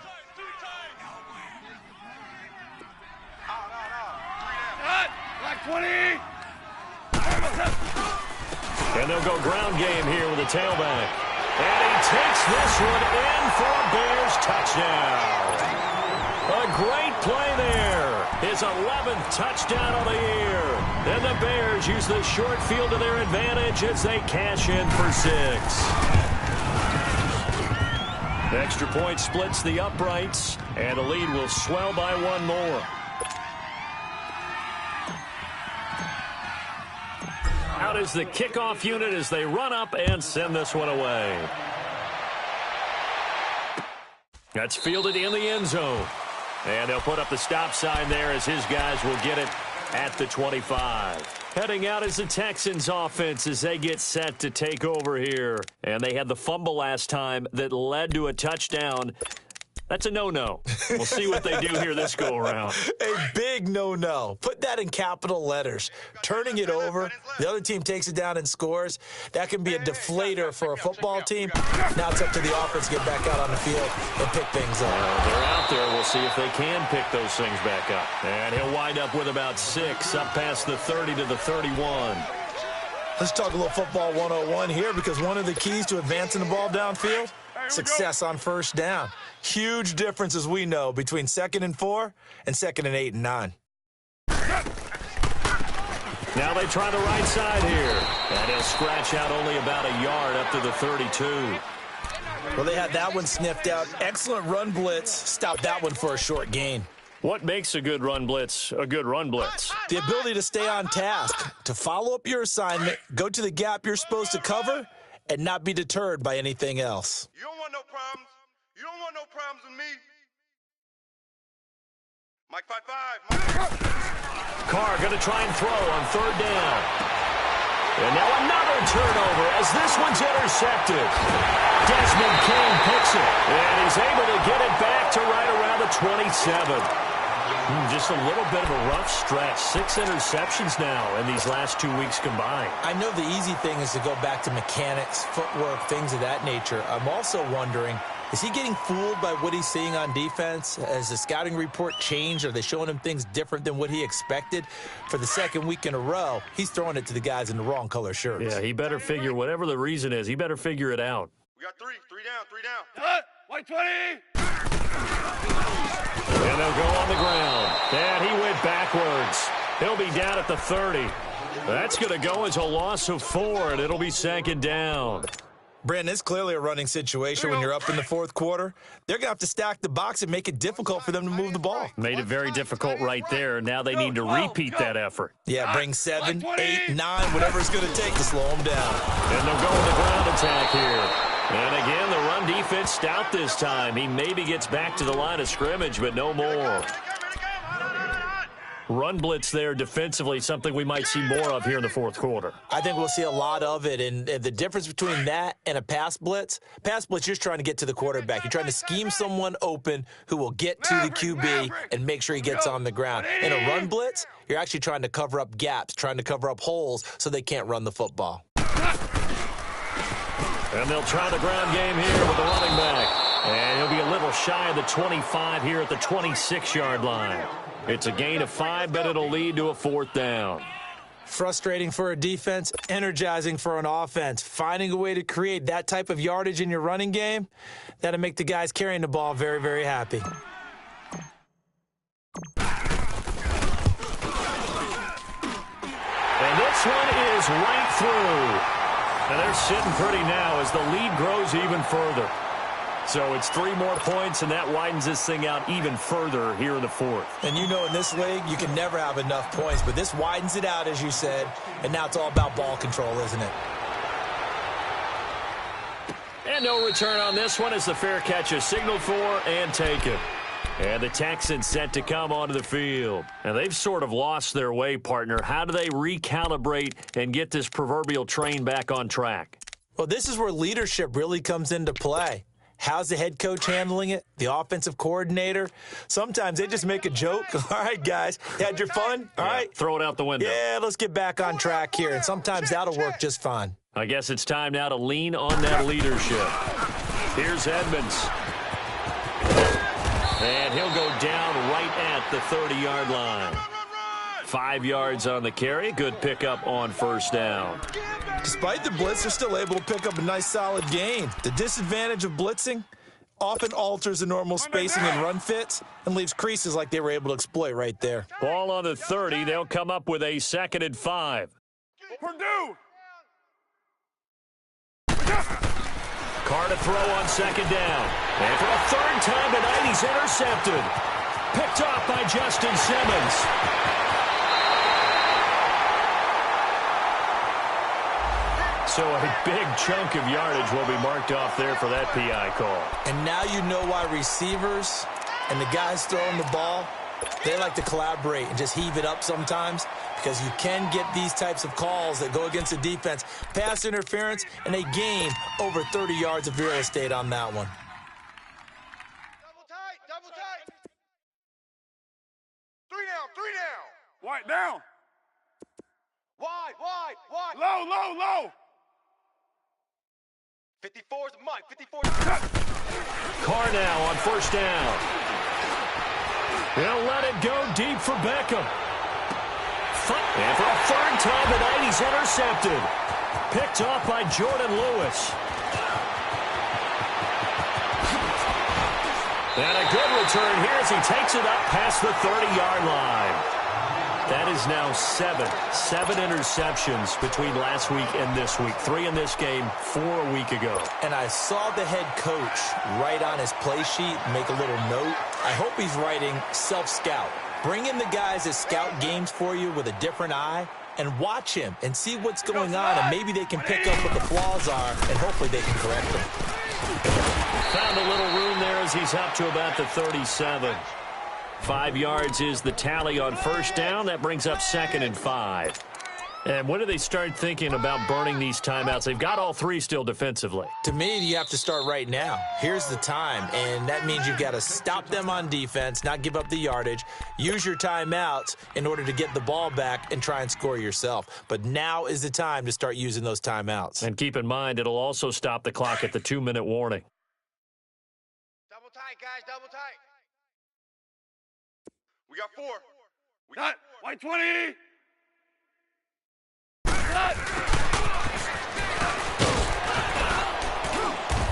And they'll go ground game here with a tailback. And he takes this one in for a Bears touchdown. A great play there. His 11th touchdown of the year. And the Bears use the short field to their advantage as they cash in for 6. The extra point splits the uprights, and the lead will swell by 1 more. Out is the kickoff unit as they run up and send this one away. That's fielded in the end zone. And they'll put up the stop sign there as his guys will get it at the 25. Heading out is the Texans offense as they get set to take over here. And they had the fumble last time that led to a touchdown. That's a no-no. We'll see what they do here this go-around. A big no-no. Put that in capital letters. Turning it over, the other team takes it down and scores. That can be a deflator for a football team. Now it's up to the offense to get back out on the field and pick things up. They're out there. We'll see if they can pick those things back up. And he'll wind up with about 6 up past the 30 to the 31. Let's talk a little football 101 here because one of the keys to advancing the ball downfield, success on 1st down. Huge difference, as we know, between 2nd and 4 and 2nd and 8 and 9. Now they try the right side here. And he'll scratch out only about a yard up to the 32. Well, they had that one sniffed out. Excellent run blitz. Stopped that one for a short gain. What makes a good run blitz a good run blitz? The ability to stay on task, to follow up your assignment, go to the gap you're supposed to cover, and not be deterred by anything else. You don't want no problems. You don't want no problems with me. Mike 5-5. Carr going to try and throw on 3rd down. And now another turnover as this one's intercepted. Desmond King picks it, and he's able to get it back to right around the 27. Just a little bit of a rough stretch. 6 interceptions now in these last 2 weeks combined. I know the easy thing is to go back to mechanics, footwork, things of that nature. I'm also wondering, is he getting fooled by what he's seeing on defense? Has the scouting report changed? Are they showing him things different than what he expected? For the 2nd week in a row, he's throwing it to the guys in the wrong color shirts. Yeah, he better figure, whatever the reason is, he better figure it out. We got 3 down. White 20. And they'll go on the ground. And he went backwards. He'll be down at the 30. That's going to go as a loss of 4, and it'll be 2nd down. Brandon, it's clearly a running situation when you're up in the fourth quarter. They're going to have to stack the box and make it difficult for them to move the ball. Made it very difficult right there. Now they need to repeat that effort. Yeah, bring 7, 8, 9, whatever it's going to take to slow them down. And they'll go with the ground attack here. And again, the run defense stout this time. He maybe gets back to the line of scrimmage, but no more. Run blitz there defensively, something we might see more of here in the fourth quarter. I think we'll see a lot of it, and the difference between that and a pass blitz, you're just trying to get to the quarterback. You're trying to scheme someone open who will get to the QB and make sure he gets on the ground. In a run blitz, you're actually trying to cover up gaps, trying to cover up holes so they can't run the football. And they'll try the ground game here with the running back. And he'll be a little shy of the 25 here at the 26-yard line. It's a gain of 5, but it'll lead to a fourth down. Frustrating for a defense, energizing for an offense. Finding a way to create that type of yardage in your running game, that'll make the guys carrying the ball very, very happy. And this one is right through. And they're sitting pretty now as the lead grows even further. So it's 3 more points, and that widens this thing out even further here in the fourth. And you know in this league, you can never have enough points, but this widens it out, as you said, and now it's all about ball control, isn't it? And no return on this one as the fair catch is signaled for and taken. And the Texans set to come onto the field. And they've sort of lost their way, partner. How do they recalibrate and get this proverbial train back on track? Well, this is where leadership really comes into play. How's the head coach handling it? The offensive coordinator? Sometimes they just make a joke. All right, guys, had your fun? All right. Throw it out the window. Yeah, let's get back on track here. And sometimes that'll work just fine. I guess it's time now to lean on that leadership. Here's Edmonds. And he'll go down right at the 30-yard line. 5 yards on the carry. Good pickup on first down. Despite the blitz, they're still able to pick up a nice, solid gain. The disadvantage of blitzing often alters the normal spacing and run fits and leaves creases like they were able to exploit right there. Ball on the 30. They'll come up with a 2nd and 5. Purdue! Carr to throw on 2nd down. And for a 3rd time tonight, he's intercepted. Picked off by Justin Simmons. So a big chunk of yardage will be marked off there for that PI call. And now you know why receivers and the guys throwing the ball, they like to collaborate and just heave it up sometimes, because you can get these types of calls that go against the defense. Pass interference, and they gain over 30 yards of real estate on that one. Double tight, double tight. 3 down, 3 down. White down. Wide, wide, wide. Low, low, low. 54's the mic, 54's Carr now on first down. He'll let it go deep for Beckham. And for a 3rd time tonight, he's intercepted. Picked off by Jordan Lewis. And a good return here as he takes it up past the 30-yard line. That is now 7 interceptions between last week and this week. 3 in this game, 4 a week ago. And I saw the head coach write on his play sheet, make a little note. I hope he's writing self-scout. Bring in the guys that scout games for you with a different eye and watch him and see what's going on, and maybe they can pick up what the flaws are, and hopefully they can correct them. Found a little room there as he's up to about the 37. 5 yards is the tally on first down. That brings up 2nd and 5. And when do they start thinking about burning these timeouts? They've got all 3 still defensively. To me, you have to start right now. Here's the time, and that means you've got to stop them on defense, not give up the yardage, use your timeouts in order to get the ball back and try and score yourself. But now is the time to start using those timeouts. And keep in mind, it'll also stop the clock at the 2-minute warning. double tight, guys, double tight. We got 4. We Cut. White 20.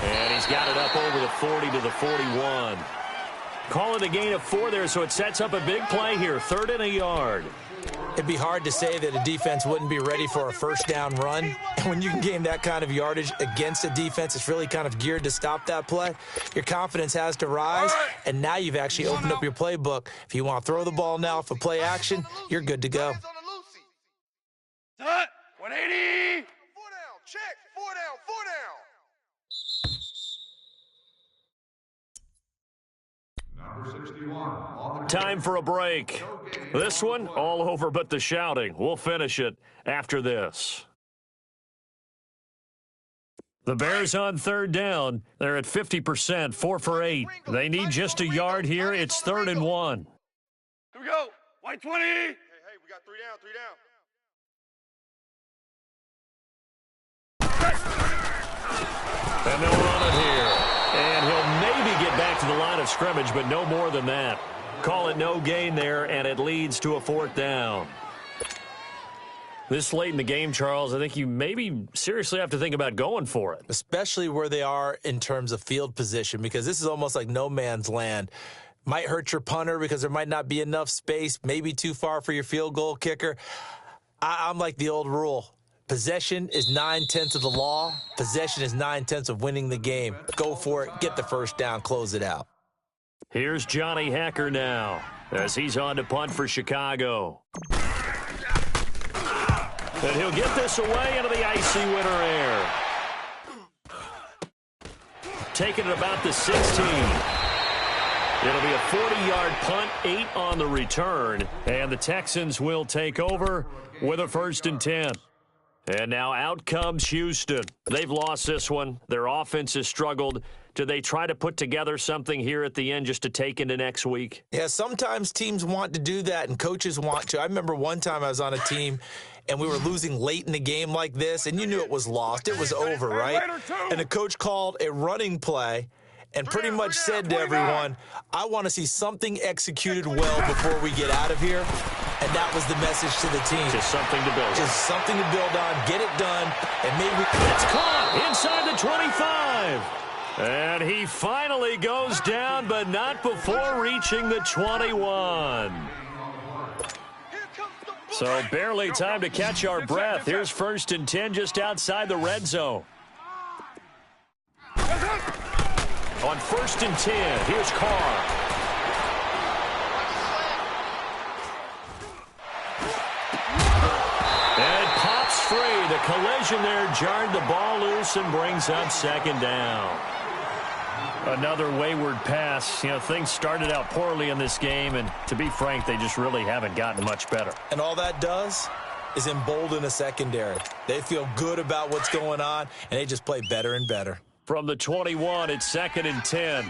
And he's got it up over the 40 to the 41. Call it a gain of 4 there, so it sets up a big play here. 3rd and a yard. It'd be hard to say that a defense wouldn't be ready for a first down run. And when you can gain that kind of yardage against a defense, it's really kind of geared to stop that play. Your confidence has to rise, and now you've actually opened up your playbook. If you want to throw the ball now for play action, you're good to go. 180. 4 down, check. 4 down, 4 down. Number 61. Time for a break. This one, all over but the shouting. We'll finish it after this. The Bears on third down. They're at 50%, 4 for 8. They need just a yard here. It's 3rd and 1. Here we go. White 20. Hey, we got 3 down, 3 down. And they'll run it here. And he'll maybe get back to the line of scrimmage, but no more than that. Call it no gain there, and it leads to a 4th down. This late in the game, Charles, I think you maybe seriously have to think about going for it. Especially where they are in terms of field position, because this is almost like no man's land. Might hurt your punter because there might not be enough space, maybe too far for your field goal kicker. I'm like the old rule. Possession is 9/10 of the law. Possession is 9/10 of winning the game. Go for it. Get the first down. Close it out. Here's Johnny Hacker now as he's on to punt for Chicago. And he'll get this away into the icy winter air. Taking it about the 16. It'll be a 40-yard punt, 8 on the return. And the Texans will take over with a 1st and 10. And now out comes Houston. They've lost this one. Their offense has struggled. Do they try to put together something here at the end just to take into next week? Yeah, sometimes teams want to do that and coaches want to. I remember one time I was on a team and we were losing late in the game like this, and you knew it was lost. It was over, right? And the coach called a running play and pretty much said to everyone, I want to see something executed well before we get out of here. And that was the message to the team. Just something to build on. Just something to build on, get it done, and maybe it's caught inside the 25. And he finally goes down, but not before reaching the 21. So barely time to catch our breath. Here's 1st and 10 just outside the red zone. On 1st and 10, here's Carr. And it pops free. The collision there jarred the ball loose and brings up 2nd down. Another wayward pass. You know, things started out poorly in this game, and to be frank, they just really haven't gotten much better. And all that does is embolden a secondary. They feel good about what's going on, and they just play better and better. From the 21, it's 2nd and 10.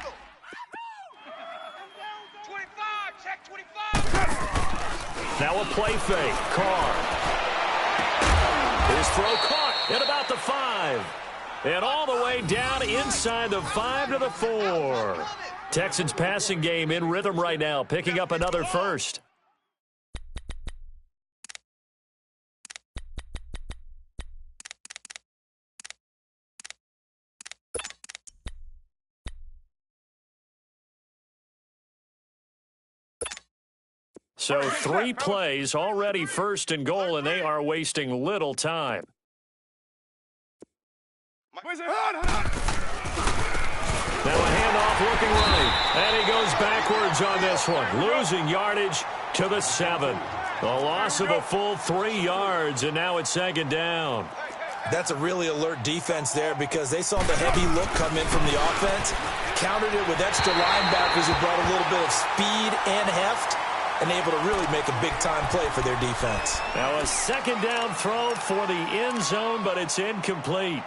25, check 25. Now a play fake. Carr. His throw caught at about the 5. And all the way down inside the 5 to the 4. Texans passing game in rhythm right now, picking up another 1st. So 3 plays, already 1st and goal, and they are wasting little time. Now a handoff looking right, and he goes backwards on this one, losing yardage to the 7. The loss of a full 3 yards, and now it's 2nd down. That's a really alert defense there because they saw the heavy look come in from the offense, countered it with extra linebackers who brought a little bit of speed and heft, and able to really make a big-time play for their defense. Now a 2nd down throw for the end zone, but it's incomplete.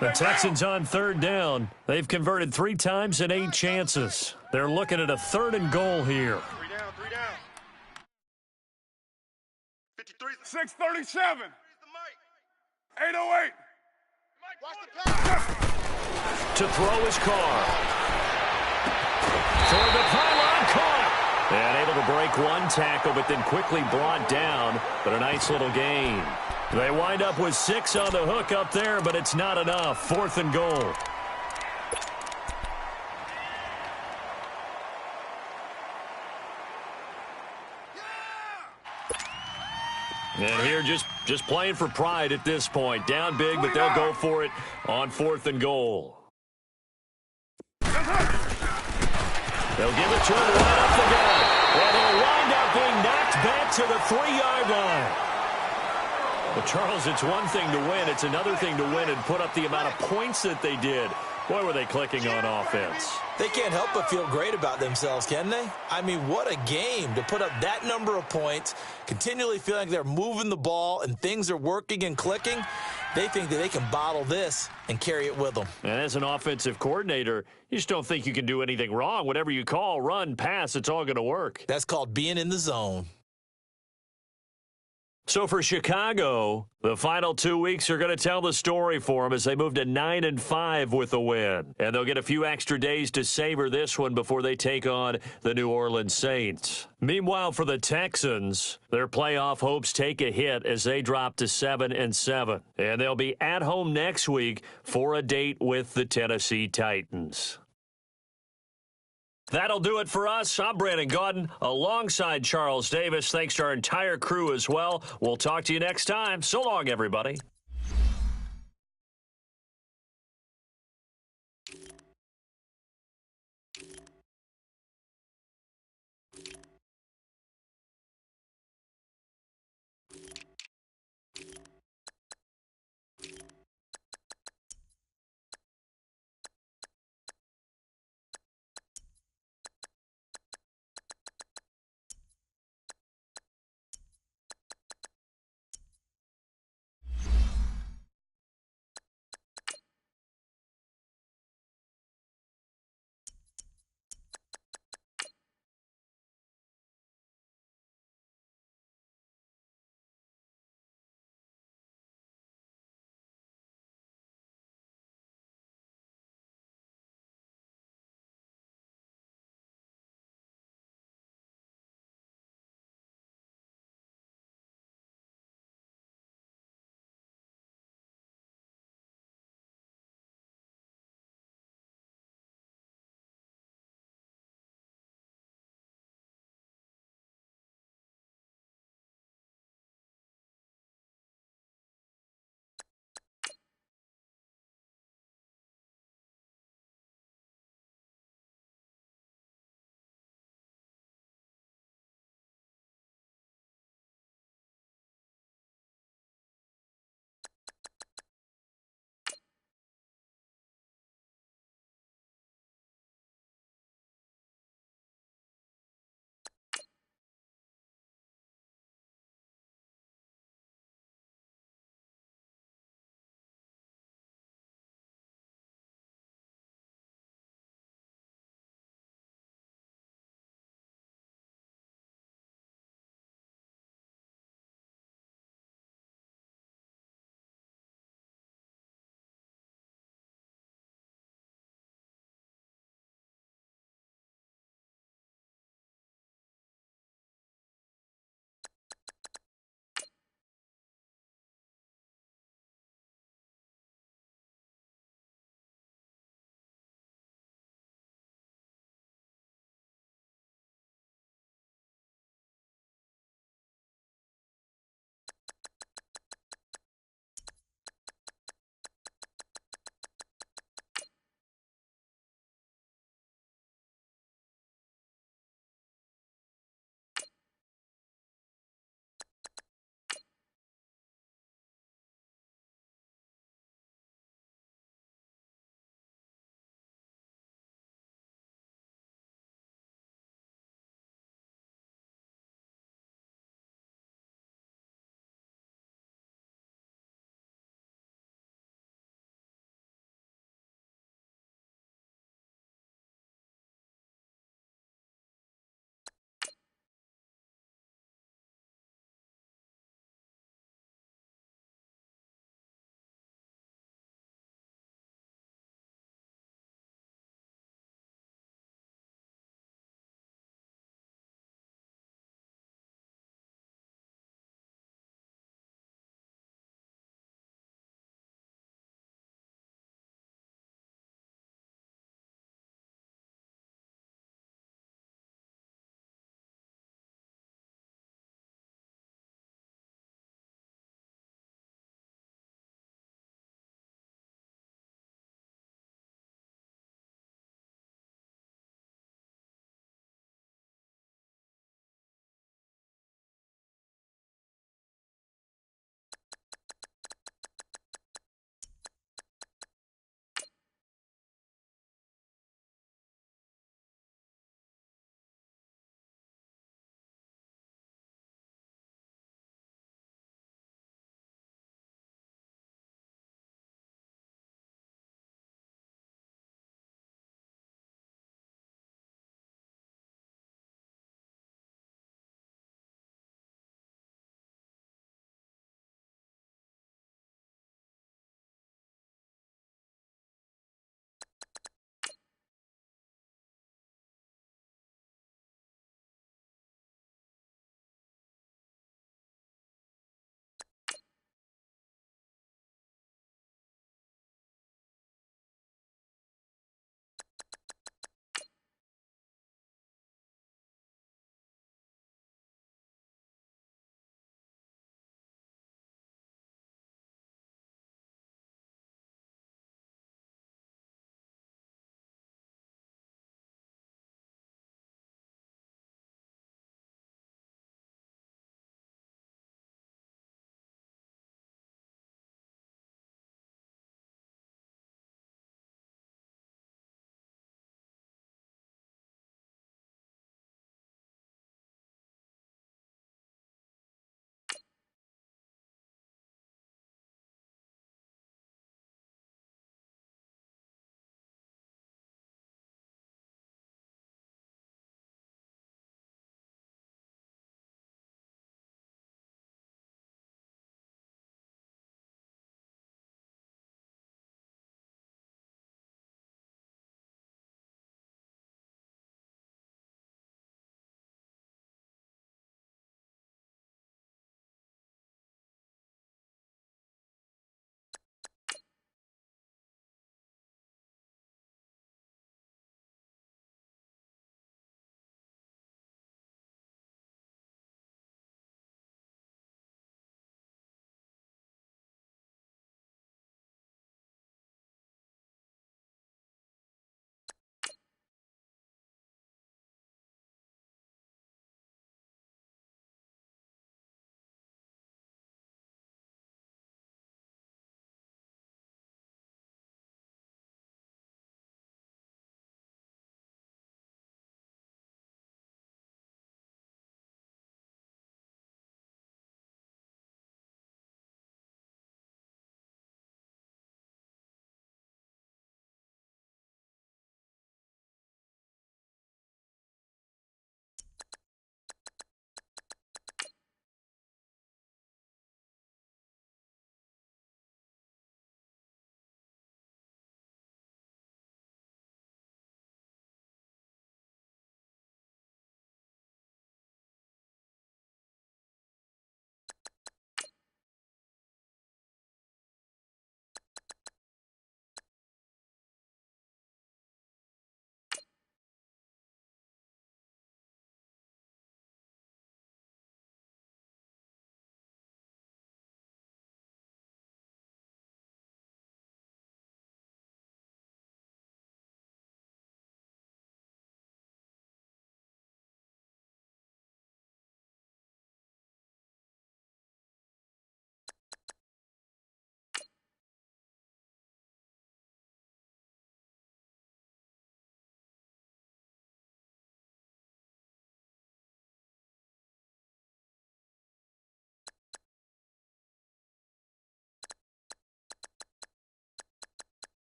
The Texans on 3rd down. They've converted 3 times in 8 chances. They're looking at a 3rd and goal here. 3 down, 3 down. 53. 637. 808. Watch the pass. To throw his Carr. For the pylon, caught. And able to break 1 tackle, but then quickly brought down. But a nice little gain. They wind up with 6 on the hook up there, but it's not enough. 4th and goal. And here just playing for pride at this point. Down big, but they'll go for it on 4th and goal. They'll give it to him right up the gut. And he'll wind up being knocked back to the 3-yard line. But, Charles, it's one thing to win. It's another thing to win and put up the amount of points that they did. Boy, were they clicking on offense. They can't help but feel great about themselves, can they? I mean, what a game to put up that number of points, continually feeling like they're moving the ball and things are working and clicking. They think that they can bottle this and carry it with them. And as an offensive coordinator, you just don't think you can do anything wrong. Whatever you call, run, pass, it's all going to work. That's called being in the zone. So for Chicago, the final 2 weeks are going to tell the story for them as they move to 9-5 with a win. And they'll get a few extra days to savor this one before they take on the New Orleans Saints. Meanwhile, for the Texans, their playoff hopes take a hit as they drop to 7-7. And they'll be at home next week for a date with the Tennessee Titans. That'll do it for us. I'm Brandon Gaudin alongside Charles Davis. Thanks to our entire crew as well. We'll talk to you next time. So long, everybody.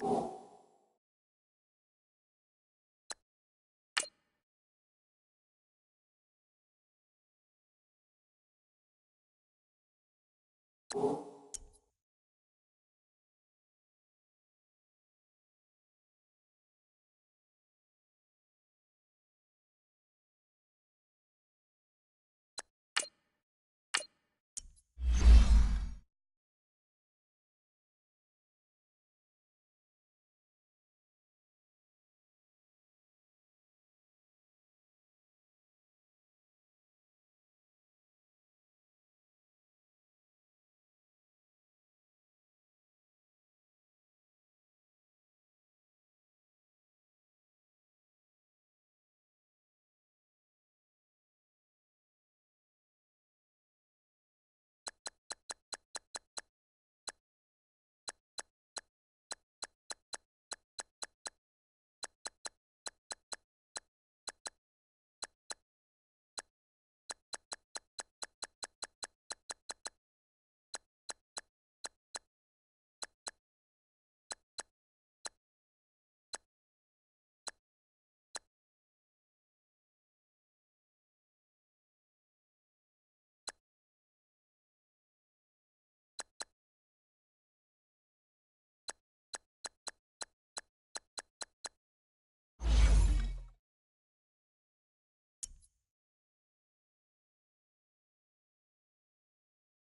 You